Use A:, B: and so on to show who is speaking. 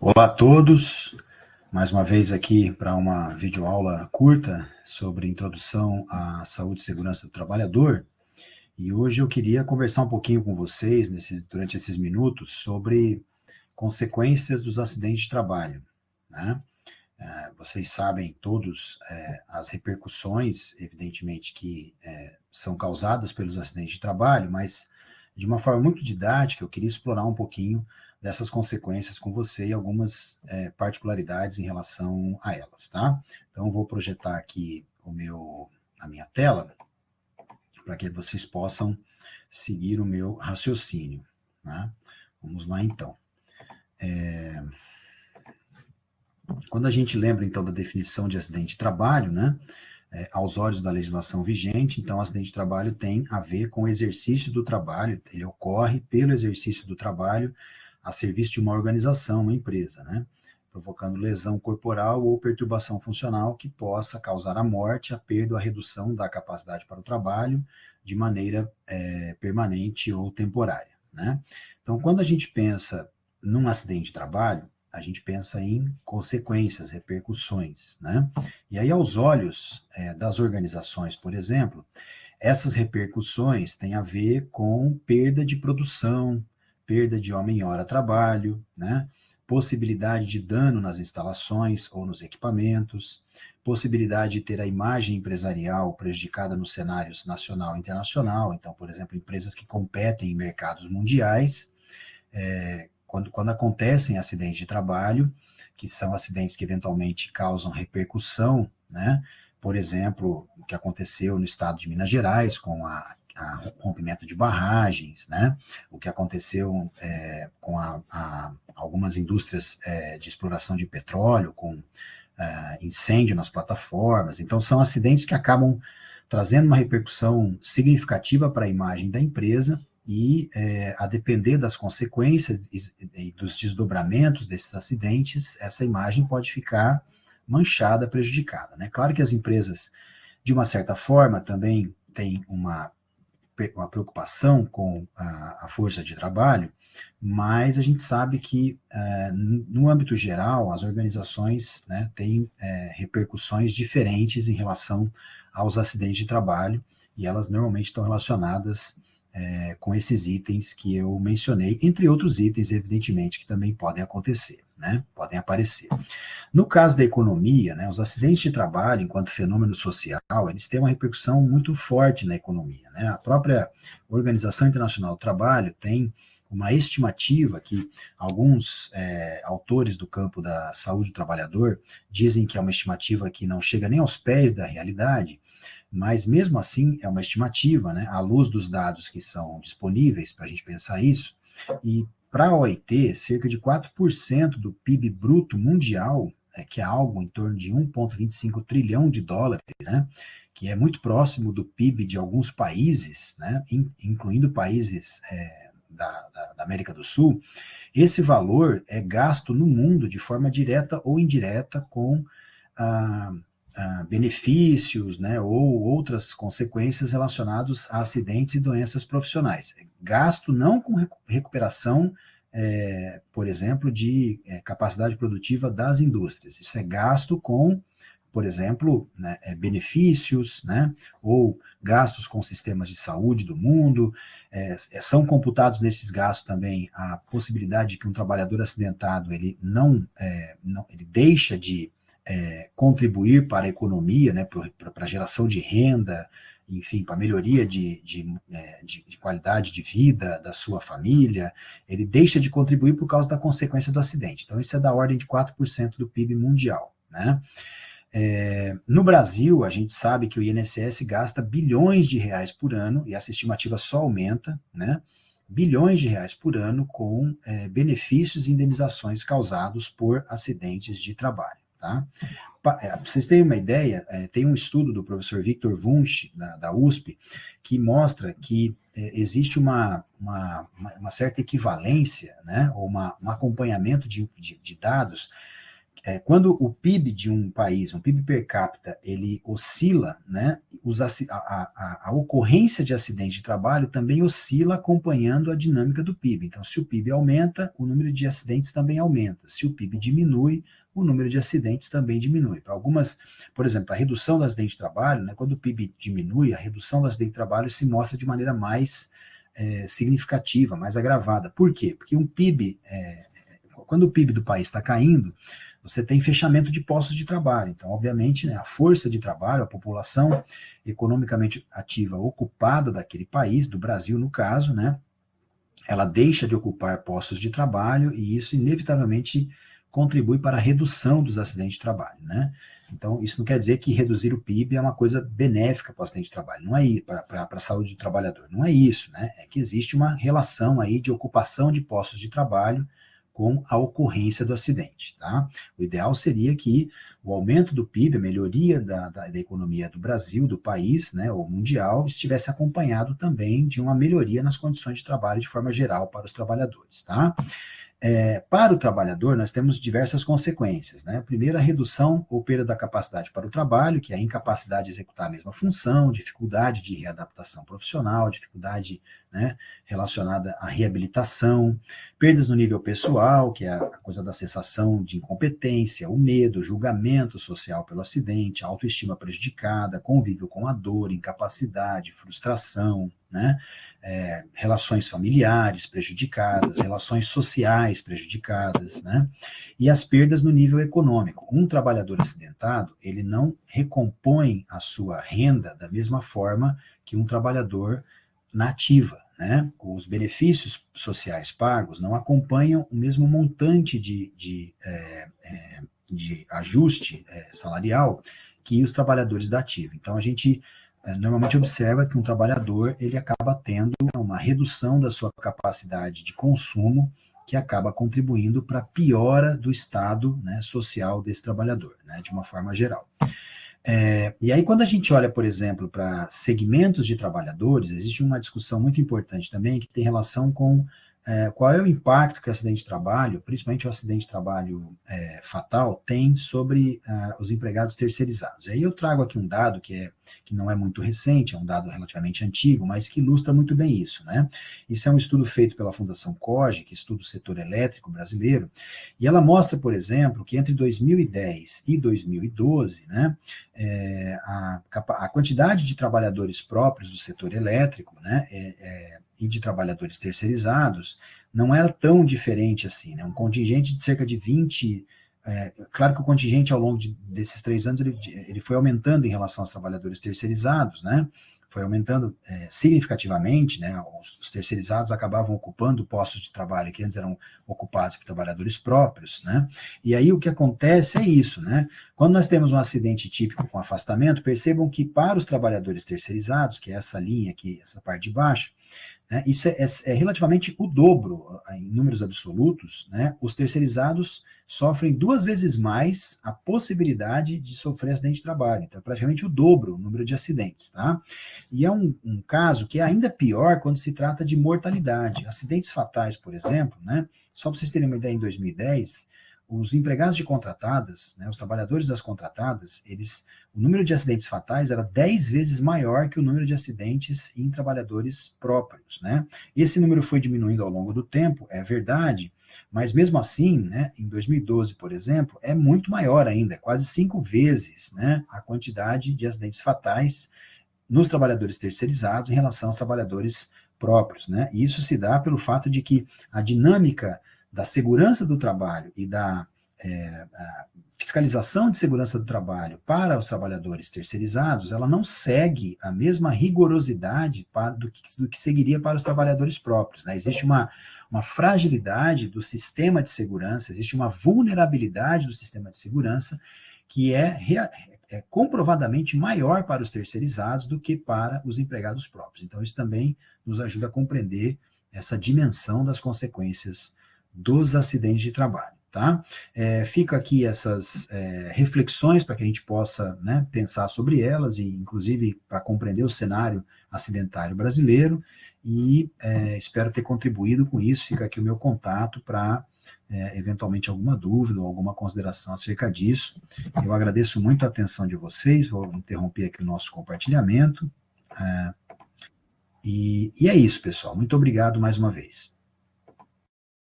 A: Olá a todos, mais uma vez aqui para uma videoaula curta sobre introdução à saúde e segurança do trabalhador. E hoje eu queria conversar um pouquinho com vocês, durante esses minutos, sobre consequências dos acidentes de trabalho, né? Vocês sabem todos as repercussões, evidentemente, que são causadas pelos acidentes de trabalho, mas de uma forma muito didática, eu queria explorar um pouquinho dessas consequências com você e algumas particularidades em relação a elas, tá? Então, vou projetar aqui a minha tela para que vocês possam seguir o meu raciocínio, né? Vamos lá, então. Quando a gente lembra, então, da definição de acidente de trabalho, né, aos olhos da legislação vigente, então, acidente de trabalho tem a ver com o exercício do trabalho, ele ocorre pelo exercício do trabalho a serviço de uma organização, uma empresa, né, provocando lesão corporal ou perturbação funcional que possa causar a morte, a perda ou a redução da capacidade para o trabalho de maneira permanente ou temporária, né. Então, quando a gente pensa num acidente de trabalho, a gente pensa em consequências, repercussões, né? E aí, aos olhos das organizações, por exemplo, essas repercussões têm a ver com perda de produção, perda de homem-hora trabalho, né? Possibilidade de dano nas instalações ou nos equipamentos, possibilidade de ter a imagem empresarial prejudicada nos cenários nacional e internacional. Então, por exemplo, empresas que competem em mercados mundiais, quando acontecem acidentes de trabalho, que são acidentes que eventualmente causam repercussão, né? Por exemplo, o que aconteceu no estado de Minas Gerais com a rompimento de barragens, né? O que aconteceu com algumas indústrias de exploração de petróleo, com incêndio nas plataformas. Então, são acidentes que acabam trazendo uma repercussão significativa para a imagem da empresa e, a depender das consequências e dos desdobramentos desses acidentes, essa imagem pode ficar manchada, prejudicada, né? Claro que as empresas, de uma certa forma, também têm uma preocupação com a força de trabalho, mas a gente sabe que, no âmbito geral, as organizações, né, têm repercussões diferentes em relação aos acidentes de trabalho, e elas normalmente estão relacionadas com esses itens que eu mencionei, entre outros itens, evidentemente, que também podem acontecer, né, podem aparecer. No caso da economia, né, os acidentes de trabalho, enquanto fenômeno social, eles têm uma repercussão muito forte na economia, né? A própria Organização Internacional do Trabalho tem uma estimativa que alguns autores do campo da saúde do trabalhador dizem que é uma estimativa que não chega nem aos pés da realidade, mas mesmo assim é uma estimativa, né, à luz dos dados que são disponíveis para a gente pensar isso, e para a OIT, cerca de 4% do PIB bruto mundial, que é algo em torno de 1,25 trilhão de dólares, né, que é muito próximo do PIB de alguns países, né, incluindo países da América do Sul, esse valor é gasto no mundo de forma direta ou indireta com ah, benefícios, né, ou outras consequências relacionadas a acidentes e doenças profissionais. Gasto não com recuperação, por exemplo, de capacidade produtiva das indústrias. Isso é gasto com, por exemplo, né, benefícios, né, ou gastos com sistemas de saúde do mundo. São computados nesses gastos também a possibilidade de que um trabalhador acidentado ele ele deixa de contribuir para a economia, né, para a geração de renda, enfim, para a melhoria de qualidade de vida da sua família, ele deixa de contribuir por causa da consequência do acidente. Então, isso é da ordem de 4% do PIB mundial, né? No Brasil, a gente sabe que o INSS gasta bilhões de reais por ano, e essa estimativa só aumenta, né? Bilhões de reais por ano com benefícios e indenizações causados por acidentes de trabalho. Tá? Para vocês terem uma ideia, tem um estudo do professor Victor Wunsch, da USP, que mostra que existe uma certa equivalência, né, ou um acompanhamento de dados quando o PIB de um país, um PIB per capita, ele oscila, né, a ocorrência de acidente de trabalho também oscila acompanhando a dinâmica do PIB. Então, se o PIB aumenta, o número de acidentes também aumenta. Se o PIB diminui, o número de acidentes também diminui. Para algumas, por exemplo, a redução do acidente de trabalho, né, quando o PIB diminui, a redução do acidente de trabalho se mostra de maneira mais significativa, mais agravada. Por quê? Porque quando o PIB do país está caindo, você tem fechamento de postos de trabalho. Então, obviamente, né, a força de trabalho, a população economicamente ativa ocupada daquele país, do Brasil no caso, né, ela deixa de ocupar postos de trabalho e isso inevitavelmente contribui para a redução dos acidentes de trabalho, né? Então, isso não quer dizer que reduzir o PIB é uma coisa benéfica para o acidente de trabalho, não é isso, para a saúde do trabalhador, não é isso, né? É que existe uma relação aí de ocupação de postos de trabalho com a ocorrência do acidente, tá? O ideal seria que o aumento do PIB, a melhoria da economia do Brasil, do país, né, ou mundial, estivesse acompanhado também de uma melhoria nas condições de trabalho de forma geral para os trabalhadores, tá? Para o trabalhador, nós temos diversas consequências, né? Primeiro, a redução ou perda da capacidade para o trabalho, que é a incapacidade de executar a mesma função, dificuldade de readaptação profissional, dificuldade, né, relacionada à reabilitação, perdas no nível pessoal, que é a coisa da sensação de incompetência, o medo, o julgamento social pelo acidente, a autoestima prejudicada, convívio com a dor, incapacidade, frustração, né? Relações familiares prejudicadas, relações sociais prejudicadas, né? E as perdas no nível econômico. Um trabalhador acidentado, ele não recompõe a sua renda da mesma forma que um trabalhador na ativa, né? Os benefícios sociais pagos não acompanham o mesmo montante de ajuste salarial que os trabalhadores da ativa. Então, a gente normalmente observa que um trabalhador ele acaba tendo uma redução da sua capacidade de consumo que acaba contribuindo para a piora do estado, né, social desse trabalhador, né, de uma forma geral. E aí, quando a gente olha, por exemplo, para segmentos de trabalhadores, existe uma discussão muito importante também que tem relação com qual é o impacto que o acidente de trabalho, principalmente o acidente de trabalho fatal, tem sobre os empregados terceirizados. Aí eu trago aqui um dado que não é muito recente, é um dado relativamente antigo, mas que ilustra muito bem isso, né? Isso é um estudo feito pela Fundação COGE, que estuda o setor elétrico brasileiro, e ela mostra, por exemplo, que entre 2010 e 2012, né, a quantidade de trabalhadores próprios do setor elétrico, né, e de trabalhadores terceirizados não era tão diferente assim, né? Um contingente de cerca de 20. Claro que o contingente ao longo desses 3 anos ele foi aumentando em relação aos trabalhadores terceirizados, né? Foi aumentando significativamente, né? Os terceirizados acabavam ocupando postos de trabalho que antes eram ocupados por trabalhadores próprios, né? E aí o que acontece é isso, né? Quando nós temos um acidente típico com afastamento, percebam que para os trabalhadores terceirizados, que é essa linha aqui, essa parte de baixo, né, isso é relativamente o dobro em números absolutos, né? Os terceirizados sofrem 2 vezes mais a possibilidade de sofrer acidente de trabalho. Então, é praticamente o dobro o número de acidentes, tá? E é um caso que é ainda pior quando se trata de mortalidade. Acidentes fatais, por exemplo, né? Só para vocês terem uma ideia, em 2010, os empregados de contratadas, né, os trabalhadores das contratadas, o número de acidentes fatais era 10 vezes maior que o número de acidentes em trabalhadores próprios, né? Esse número foi diminuindo ao longo do tempo, é verdade, mas mesmo assim, né, em 2012, por exemplo, é muito maior ainda, é quase 5 vezes, né, a quantidade de acidentes fatais nos trabalhadores terceirizados em relação aos trabalhadores próprios, né? E isso se dá pelo fato de que a dinâmica da segurança do trabalho e da fiscalização de segurança do trabalho para os trabalhadores terceirizados, ela não segue a mesma rigorosidade do que seguiria para os trabalhadores próprios, né? Existe uma fragilidade do sistema de segurança, existe uma vulnerabilidade do sistema de segurança que é comprovadamente maior para os terceirizados do que para os empregados próprios. Então, isso também nos ajuda a compreender essa dimensão das consequências dos acidentes de trabalho, tá? Fica aqui essas reflexões para que a gente possa, né, pensar sobre elas e, inclusive, para compreender o cenário acidentário brasileiro e espero ter contribuído com isso. Fica aqui o meu contato para eventualmente alguma dúvida ou alguma consideração acerca disso. Eu agradeço muito a atenção de vocês, vou interromper aqui o nosso compartilhamento. E é isso, pessoal. Muito obrigado mais uma vez.